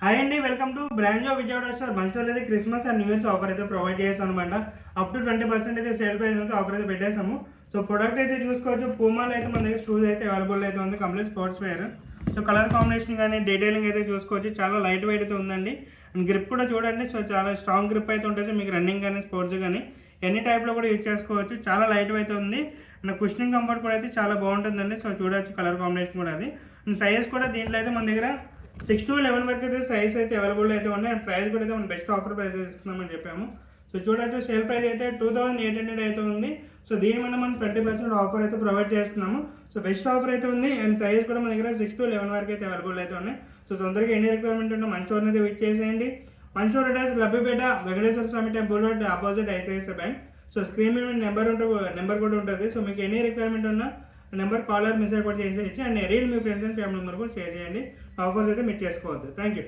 Hi అండి, welcome two branch of Vijayawada store. మన store అయితే Christmas and new years offer అయితే ప్రొవైడ్ చేస్తాం అనమాట. అప్ టు 20% అయితే సేల్ ప్రైస్ అయితే ఆఫర్ అయితే పెట్టేసాము. సో ప్రొడక్ట్ అయితే చూసుకోవచ్చు. పూమాలో అయితే మన దగ్గర షూస్ అయితే అవైలబుల్ అయితే ఉంది, complete sports wear. So colour combination కానీ డీటెయిలింగ్ అయితే చూసుకోవచ్చు. చాలా లైట్ వెయిట్ అయితే ఉందండి. అండ్ గ్రిప్ కూడా చూడండి. సో చాలా స్ట్రాంగ్ గ్రిప్ అయితే ఉంటుంది. మీకు రన్నింగ్ కానీ స్పోర్ట్స్ కానీ ఎనీ టైప్లో కూడా యూజ్ చేసుకోవచ్చు. చాలా లైట్ అయితే ఉంది. అండ్ కుషనింగ్ కంఫర్ట్ కూడా అయితే చాలా బాగుంటుందండి. సో చూడవచ్చు కలర్ కాంబినేషన్ కూడా అది. అండ్ సైజ్ కూడా దీంట్లో అయితే మన దగ్గర 6 to 11 వరకు అయితే సైజ్ అయితే అవైలబుల్ అయితే ఉన్నాయి. అండ్ ప్రైస్ కూడా అయితే మనం బెస్ట్ ఆఫర్ ప్రైస్ ఇస్తున్నామని చెప్పాము. సో చూడొచ్చు సేల్ ప్రైస్ అయితే 2800 అయితే ఉంది. సో దీని మీద మనం 20% ఆఫర్ అయితే ప్రొవైడ్ చేస్తున్నాము. సో బెస్ట్ ఆఫర్ అయితే ఉంది. అండ్ సైజ్ కూడా మన దగ్గర 6 to 11 వరకు అయితే అవైలబుల్ అయితే ఉన్నాయి. సో తొందరగా ఎన్ని రిక్వైర్మెంట్ ఉన్నా మన స్టోర్ అయితే విజిట్ చేసేయండి. మన store address Labbipet Venkateswara Swamy temple road opposite ICICI bank. So screen మీద నెంబర్ కూడా ఉంటుంది. సో మీకు ఎన్ని రిక్వైర్మెంట్ ఉన్నా నెంబర్ కాలర్ మెసేజ్ కూడా చేసేయచ్చు. And reel me friends and family member కూడా షేర్ చేయండి. ఆఫర్స్ అయితే మీరు చేసుకోవద్దు. Thank you.